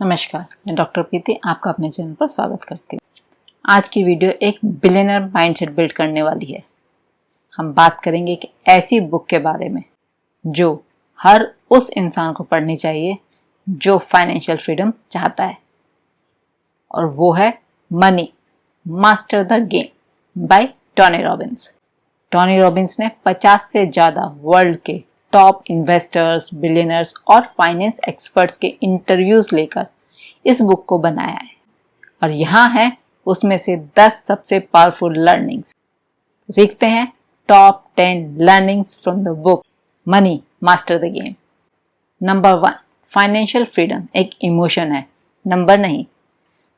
नमस्कार, मैं डॉक्टर प्रीति आपका अपने चैनल पर स्वागत करती हूँ। आज की वीडियो एक बिलियनर माइंडसेट बिल्ड करने वाली है। हम बात करेंगे एक ऐसी बुक के बारे में जो हर उस इंसान को पढ़नी चाहिए जो फाइनेंशियल फ्रीडम चाहता है, और वो है money master the game by Tony Robbins. Tony Robbins ने 50 से ज़्यादा वर्ल्ड के टॉप इन्वेस्टर्स, बिलियनर्स और फाइनेंस एक्सपर्ट्स के इंटरव्यूज लेकर इस बुक को बनाया है, और यहाँ है उसमें से 10 सबसे पावरफुल लर्निंग्स। सीखते हैं top 10 learnings from the book money master the game. Number 1, financial freedom एक इमोशन है, नंबर नहीं।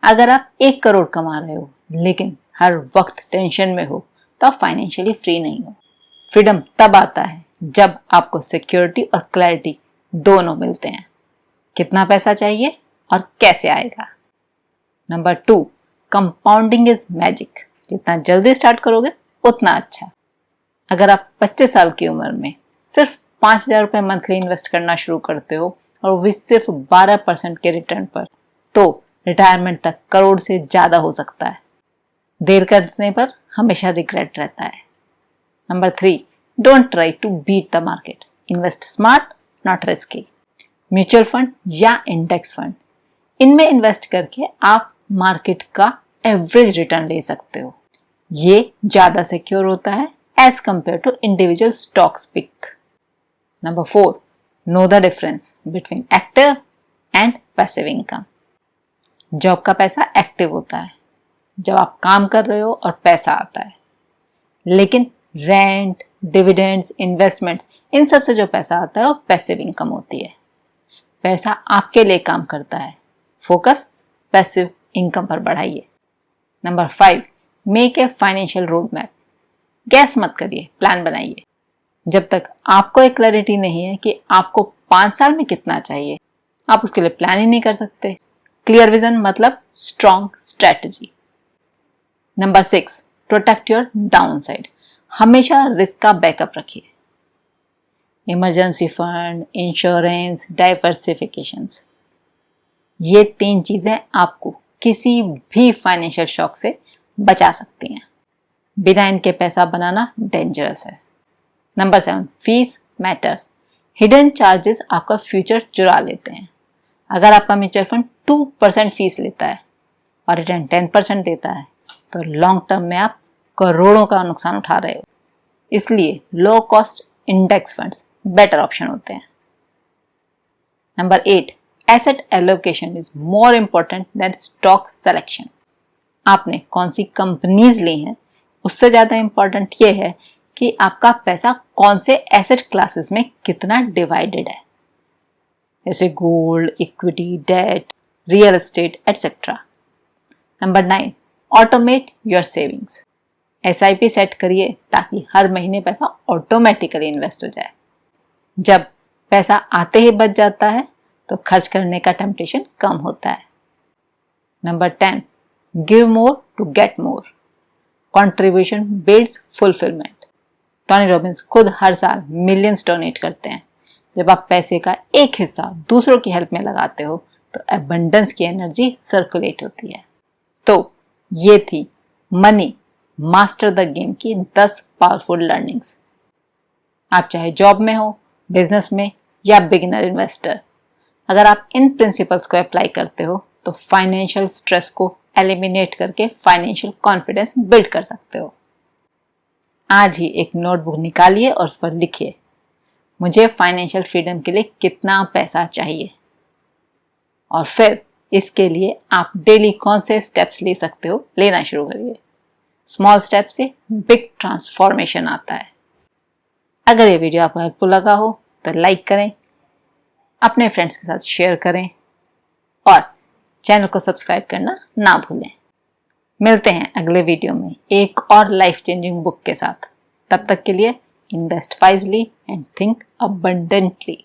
अगर आप 1 करोड़ कमा रहे हो लेकिन हर वक्त टेंशन में हो तो आप फाइनेंशियली फ्री नहीं हो। फ्रीडम तब आता है जब आपको सिक्योरिटी और क्लैरिटी दोनों मिलते हैं। कितना पैसा चाहिए और कैसे आएगा। Number 2, compounding is magic. जितना जल्दी स्टार्ट करोगे उतना अच्छा। अगर आप 25 साल की उम्र में सिर्फ 5,000 रुपये मंथली इन्वेस्ट करना शुरू करते हो और वो भी सिर्फ 12% के रिटर्न पर, तो रिटायरमेंट तक करोड़ से ज़्यादा हो सकता है। देर करने पर हमेशा रिग्रेट रहता है। Number 3, don't try to beat the market, invest smart not risky. Mutual fund या इंडेक्स फंड, इनमें इन्वेस्ट करके आप मार्केट का एवरेज रिटर्न ले सकते हो। ये ज़्यादा सिक्योर होता है as compared to individual stocks pick. Number 4, know the difference between active and passive income. Job का पैसा एक्टिव होता है, जब आप काम कर रहे हो और पैसा आता है, लेकिन रेंट, डिविडेंड्स, इन्वेस्टमेंट्स, इन सब से जो पैसा आता है वो पैसिव इनकम होती है। पैसा आपके लिए काम करता है। फोकस पैसिव इनकम पर बढ़ाइए। Number 5, make a financial road map. Gas मत करिए, प्लान बनाइए। जब तक आपको एक क्लैरिटी नहीं है कि आपको 5 साल में कितना चाहिए, आप उसके लिए प्लान ही नहीं कर सकते। क्लियर विजन मतलब strong strategy. Number 6, protect your downside. हमेशा रिस्क का बैकअप रखिए। इमरजेंसी फंड, इंश्योरेंस, डाइवर्सिफिकेशंस, ये 3 चीजें आपको किसी भी फाइनेंशियल शॉक से बचा सकती हैं। बिना इनके पैसा बनाना डेंजरस है। Number 7, fees matters. Hidden charges आपका फ्यूचर चुरा लेते हैं। अगर आपका म्यूचुअल फंड 2% फीस लेता है और रिटर्न 10% देता है, तो लॉन्ग टर्म में आप करोड़ों का नुकसान उठा रहे हो। इसलिए low cost index funds better option होते हैं। Number 8, asset allocation is more important than stock selection. आपने कौन सी कंपनीज ली हैं उससे ज्यादा इंपॉर्टेंट ये है कि आपका पैसा कौन से एसेट क्लासेस में कितना डिवाइडेड है, जैसे gold, equity, debt, real estate etcetera. Number 9, automate your savings. SIP set करिए ताकि हर महीने पैसा ऑटोमेटिकली इन्वेस्ट हो जाए। जब पैसा आते ही बच जाता है तो खर्च करने का टेम्पटेशन कम होता है। Number 10, give more to get more. Contribution builds fulfilment. Tony Robbins खुद हर साल मिलियंस डोनेट करते हैं। जब आप पैसे का एक हिस्सा दूसरों की हेल्प में लगाते हो तो एबंडेंस की एनर्जी सर्कुलेट होती है। तो ये थी मनी मास्टर द गेम की 10 पावरफुल लर्निंग्स। आप चाहे जॉब में हो, बिजनेस में या बिगिनर इन्वेस्टर, अगर आप इन प्रिंसिपल्स को अप्लाई करते हो तो फाइनेंशियल स्ट्रेस को एलिमिनेट करके फाइनेंशियल कॉन्फिडेंस बिल्ड कर सकते हो। आज ही एक नोटबुक निकालिए और उस पर लिखिए, मुझे फाइनेंशियल फ्रीडम के लिए कितना पैसा चाहिए, और फिर इसके लिए आप डेली कौन से स्टेप्स ले सकते हो लेना शुरू करिए। स्मॉल स्टेप से बिग ट्रांसफॉर्मेशन आता है। अगर ये वीडियो आपको हेल्पफुल लगा हो तो लाइक करें, अपने फ्रेंड्स के साथ शेयर करें और चैनल को सब्सक्राइब करना ना भूलें। मिलते हैं अगले वीडियो में एक और लाइफ चेंजिंग बुक के साथ। तब तक के लिए invest wisely and think abundantly.